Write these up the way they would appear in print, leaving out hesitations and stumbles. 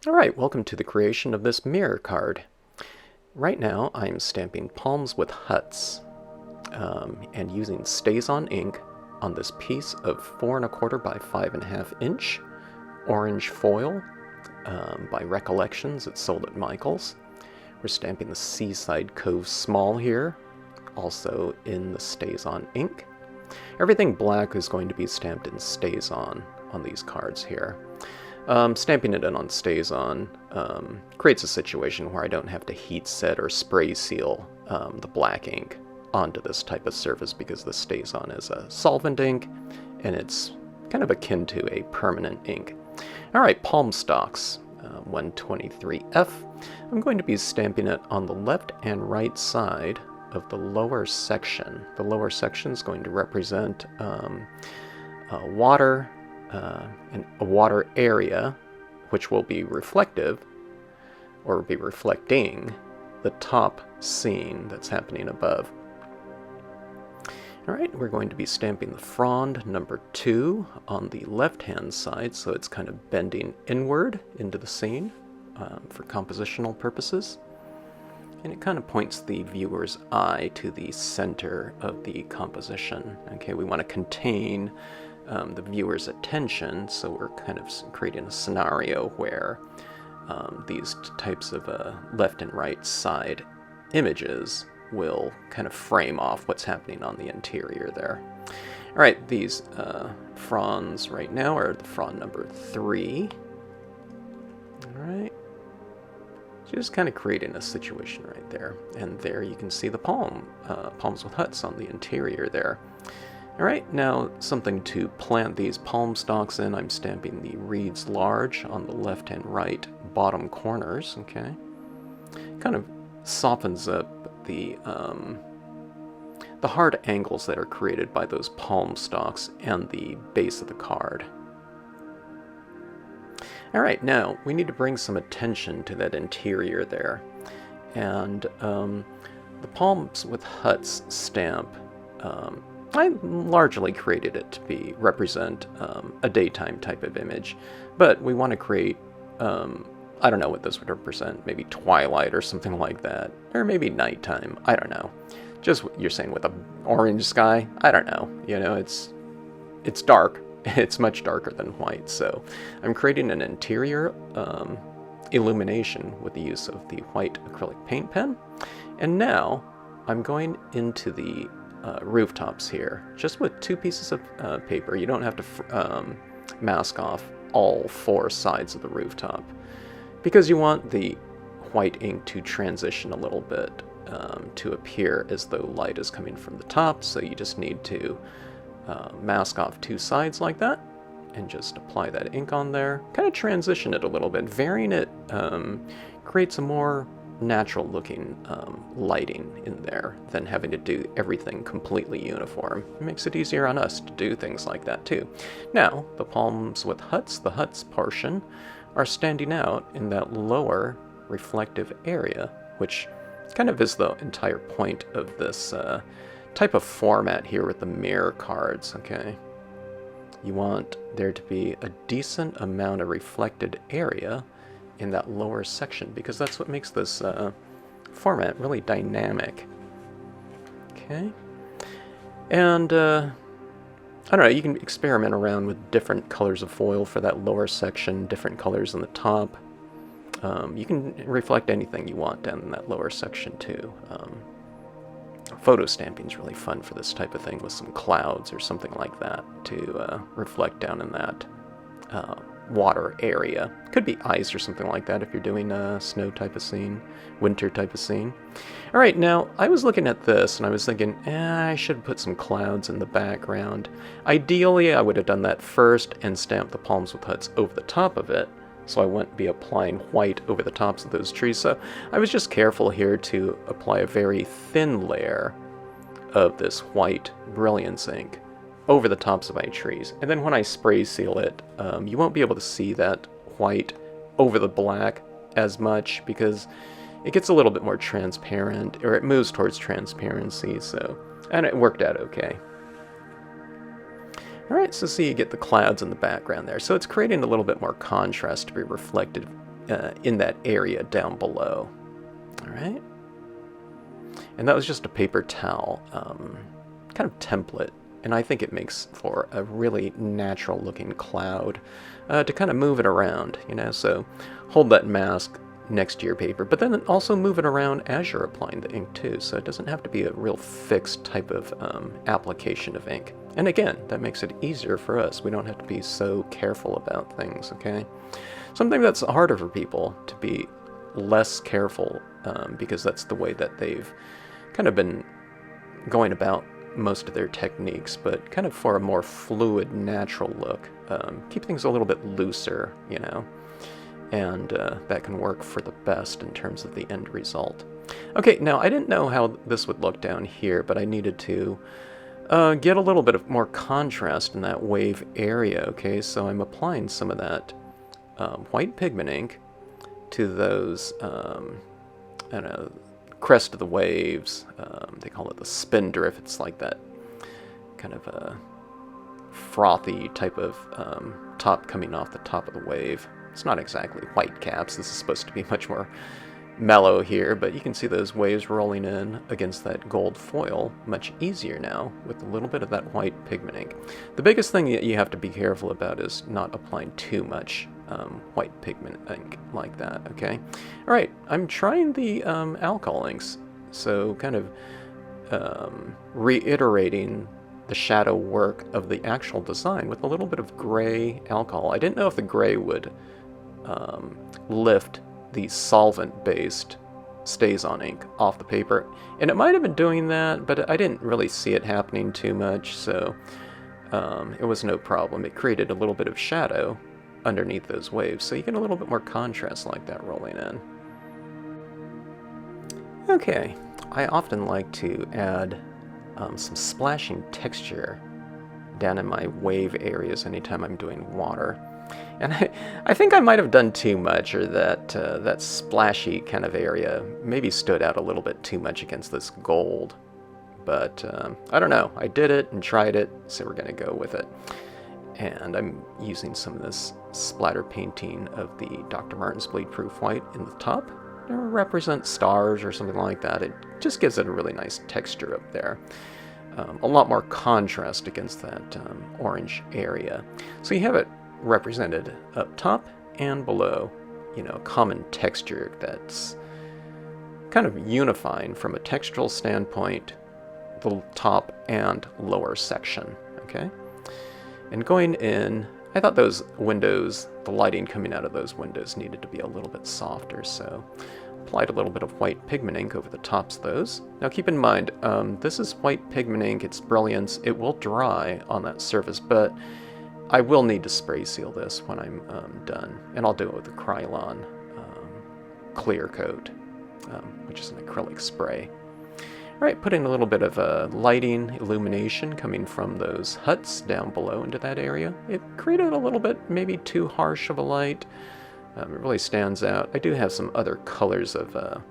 Alright, welcome to the creation of this mirror card. Right now I'm stamping palms with huts and using StazOn ink on this piece of 4 1/4 by 5.5 inch orange foil by Recollections. It's sold at Michael's. We're stamping the Seaside Cove Small here, also in the StazOn ink. Everything black is going to be stamped in StazOn on these cards here. Stamping it in on StazOn creates a situation where I don't have to heat set or spray seal the black ink onto this type of surface because the StazOn is a solvent ink and it's kind of akin to a permanent ink. Alright, palm stalks, 123F. I'm going to be stamping it on the left and right side of the lower section. The lower section is going to represent water, and a water area, which will be reflective, or be reflecting, the top scene that's happening above. Alright, we're going to be stamping the frond number 2 on the left-hand side, so it's kind of bending inward into the scene for compositional purposes. And it kind of points the viewer's eye to the center of the composition. Okay, we want to contain the viewer's attention, so we're kind of creating a scenario where these types of left and right side images will kind of frame off what's happening on the interior there. Alright, these fronds right now are the frond number 3. Alright, just kind of creating a situation right there. And there you can see the palms with huts on the interior there. Alright, now something to plant these palm stalks in. I'm stamping the reeds large on the left and right bottom corners, okay? Kind of softens up the hard angles that are created by those palm stalks and the base of the card. Alright, now we need to bring some attention to that interior there. And the palms with huts stamp, I largely created it to represent a daytime type of image, but we want to create, I don't know what this would represent, maybe twilight or something like that, or maybe nighttime, I don't know. Just what you're saying with an orange sky, I don't know, you know, it's dark, it's much darker than white, so I'm creating an interior illumination with the use of the white acrylic paint pen, and now I'm going into the rooftops here, just with 2 pieces of paper. You don't have to mask off all 4 sides of the rooftop because you want the white ink to transition a little bit to appear as though light is coming from the top, so you just need to mask off 2 sides like that and just apply that ink on there. Kind of transition it a little bit. Varying it creates a more natural looking lighting in there than having to do everything completely uniform. It makes it easier on us to do things like that too. Now, the palms with huts, the huts portion, are standing out in that lower reflective area, which kind of is the entire point of this type of format here with the mirror cards, okay? You want there to be a decent amount of reflected area in that lower section, because that's what makes this format really dynamic. Okay, and I don't know, you can experiment around with different colors of foil for that lower section, different colors on the top. You can reflect anything you want down in that lower section too. Photo stamping is really fun for this type of thing with some clouds or something like that to reflect down in that water area. Could be ice or something like that if you're doing a snow type of scene, winter type of scene. Alright, now I was looking at this and I was thinking, I should put some clouds in the background. Ideally, I would have done that first and stamped the palms with huts over the top of it, so I wouldn't be applying white over the tops of those trees. So I was just careful here to apply a very thin layer of this white brilliance ink over the tops of my trees. And then when I spray seal it, you won't be able to see that white over the black as much because it gets a little bit more transparent, or it moves towards transparency, so, and it worked out okay. Alright, so see, you get the clouds in the background there, so it's creating a little bit more contrast to be reflected in that area down below. All right. And that was just a paper towel kind of template. And I think it makes for a really natural looking cloud to kind of move it around, so hold that mask next to your paper, but then also move it around as you're applying the ink too, so it doesn't have to be a real fixed type of application of ink. And again, that makes it easier for us. We don't have to be so careful about things, okay? Something that's harder for people to be less careful because that's the way that they've kind of been going about most of their techniques, but kind of for a more fluid, natural look. Keep things a little bit looser, and that can work for the best in terms of the end result. Okay, now I didn't know how this would look down here, but I needed to get a little bit of more contrast in that wave area, okay? So I'm applying some of that white pigment ink to those, crest of the waves. They call it the spindrift. It's like that kind of a frothy type of top coming off the top of the wave. It's not exactly white caps. This is supposed to be much more mellow here, but you can see those waves rolling in against that gold foil much easier now with a little bit of that white pigment ink. The biggest thing that you have to be careful about is not applying too much white pigment ink like that, okay? All right, I'm trying the alcohol inks, so kind of reiterating the shadow work of the actual design with a little bit of gray alcohol. I didn't know if the gray would lift the solvent-based stays-on ink off the paper, and it might have been doing that, but I didn't really see it happening too much, so it was no problem. It created a little bit of shadow underneath those waves, so you get a little bit more contrast like that rolling in. Okay, I often like to add some splashing texture down in my wave areas anytime I'm doing water. And I think I might have done too much, or that splashy kind of area maybe stood out a little bit too much against this gold. But I don't know. I did it and tried it, so we're going to go with it. And I'm using some of this splatter painting of the Dr. Martin's Bleed Proof White in the top to represent stars or something like that. It just gives it a really nice texture up there. A lot more contrast against that orange area. So you have it represented up top and below, a common texture that's kind of unifying from a textural standpoint, the top and lower section, okay? And going in, I thought those windows, the lighting coming out of those windows needed to be a little bit softer, so applied a little bit of white pigment ink over the tops of those. Now keep in mind, this is white pigment ink, it's brilliance, it will dry on that surface, but I will need to spray seal this when I'm done, and I'll do it with the Krylon clear coat, which is an acrylic spray. All right, putting a little bit of lighting, illumination coming from those huts down below into that area. It created a little bit maybe too harsh of a light. It really stands out. I do have some other colors of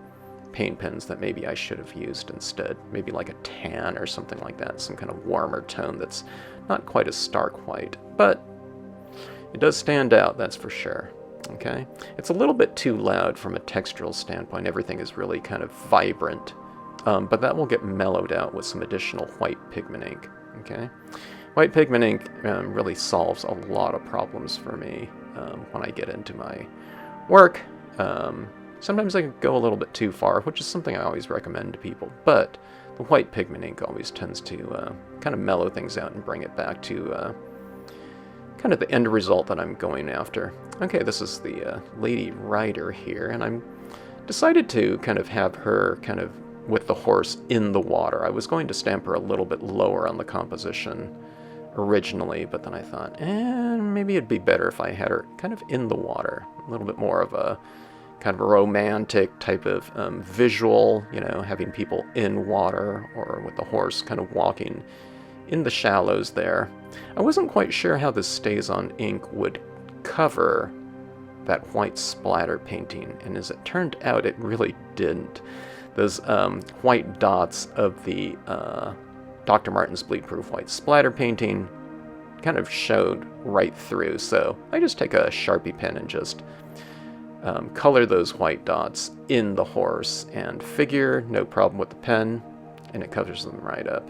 paint pens that maybe I should have used instead. Maybe like a tan or something like that, some kind of warmer tone that's not quite as stark white, but it does stand out, that's for sure. Okay, it's a little bit too loud from a textural standpoint. Everything is really kind of vibrant, but that will get mellowed out with some additional white pigment ink. Okay, white pigment ink really solves a lot of problems for me when I get into my work. Sometimes I go a little bit too far, which is something I always recommend to people, but the white pigment ink always tends to kind of mellow things out and bring it back to kind of the end result that I'm going after. Okay, this is the Lady Rider here, and I'm decided to kind of have her kind of with the horse in the water. I was going to stamp her a little bit lower on the composition originally, but then I thought, maybe it'd be better if I had her kind of in the water, a little bit more of a kind of a romantic type of visual, having people in water or with the horse kind of walking in the shallows there. I wasn't quite sure how this stays-on ink would cover that white splatter painting, and as it turned out, it really didn't. Those white dots of the Dr. Martin's Bleed Proof White splatter painting kind of showed right through, so I just take a Sharpie pen and just color those white dots in the horse, and figure, no problem with the pen, and it covers them right up.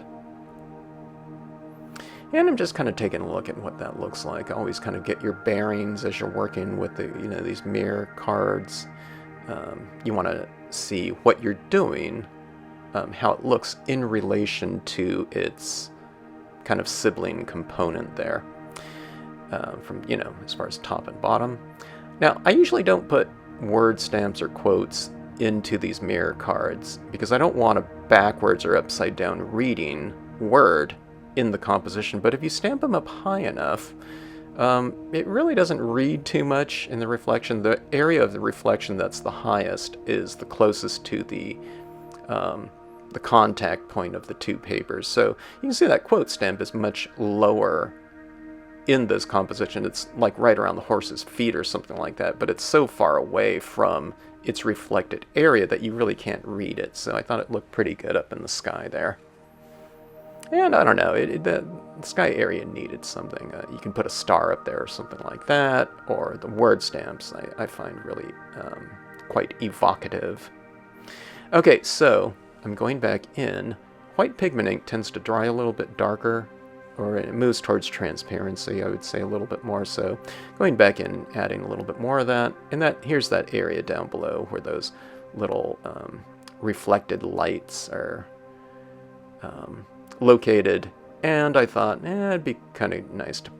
And I'm just kind of taking a look at what that looks like. Always kind of get your bearings as you're working with the, these mirror cards. You want to see what you're doing, how it looks in relation to its kind of sibling component there, from, as far as top and bottom. Now, I usually don't put word stamps or quotes into these mirror cards because I don't want a backwards or upside down reading word in the composition, but if you stamp them up high enough, it really doesn't read too much in the reflection. The area of the reflection that's the highest is the closest to the contact point of the two papers. So you can see that quote stamp is much lower in this composition. It's like right around the horse's feet or something like that, but it's so far away from its reflected area that you really can't read it. So I thought it looked pretty good up in the sky there. And I don't know, the sky area needed something. You can put a star up there or something like that, or the word stamps I find really quite evocative. Okay, so I'm going back in. White pigment ink tends to dry a little bit darker, or it moves towards transparency, I would say a little bit more so. Going back in, adding a little bit more of that, and here's that area down below where those little reflected lights are located, and I thought, it'd be kind of nice to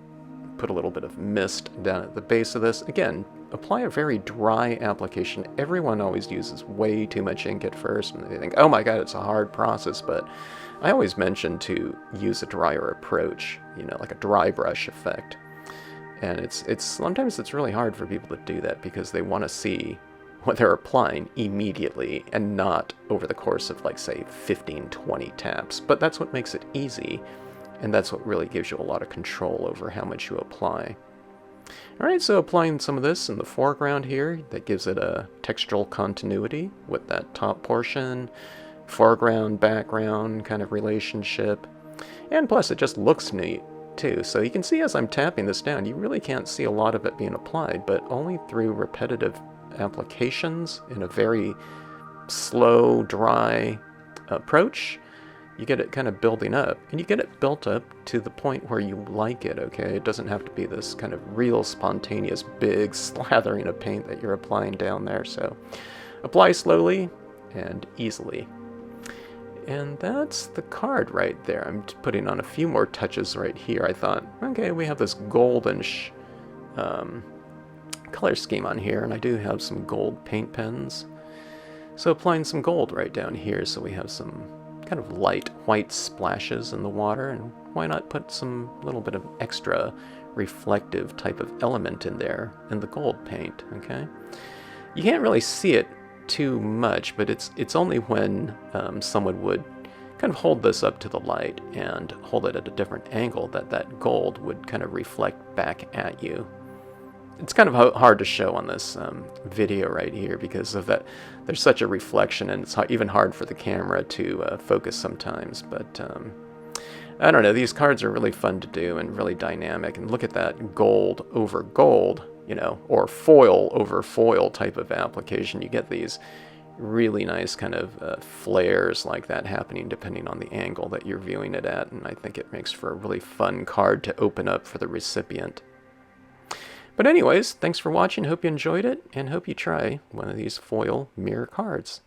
put a little bit of mist down at the base of this. Again, apply a very dry application. Everyone always uses way too much ink at first, and they think, oh my god, it's a hard process, but I always mention to use a drier approach, like a dry brush effect. And it's sometimes it's really hard for people to do that because they want to see what they're applying immediately and not over the course of, like, say, 15, 20 taps. But that's what makes it easy, and that's what really gives you a lot of control over how much you apply. Alright, so applying some of this in the foreground here, that gives it a textural continuity with that top portion, foreground, background kind of relationship. And plus, it just looks neat, too. So you can see as I'm tapping this down, you really can't see a lot of it being applied, but only through repetitive applications in a very slow, dry approach, you get it kind of building up, and you get it built up to the point where you like it, okay? It doesn't have to be this kind of real spontaneous big slathering of paint that you're applying down there. So apply slowly and easily. And that's the card right there. I'm putting on a few more touches right here. I thought, okay, we have this goldish color scheme on here, and I do have some gold paint pens. So applying some gold right down here so we have some kind of light white splashes in the water, and why not put some little bit of extra reflective type of element in there in the gold paint, okay? You can't really see it too much, but it's only when someone would kind of hold this up to the light and hold it at a different angle that gold would kind of reflect back at you. It's kind of hard to show on this video right here because of that. There's such a reflection, and it's even hard for the camera to focus sometimes. But I don't know. These cards are really fun to do and really dynamic. And look at that gold over gold, or foil over foil type of application. You get these really nice kind of flares like that happening depending on the angle that you're viewing it at. And I think it makes for a really fun card to open up for the recipient. But anyways, thanks for watching, hope you enjoyed it, and hope you try one of these foil mirror cards.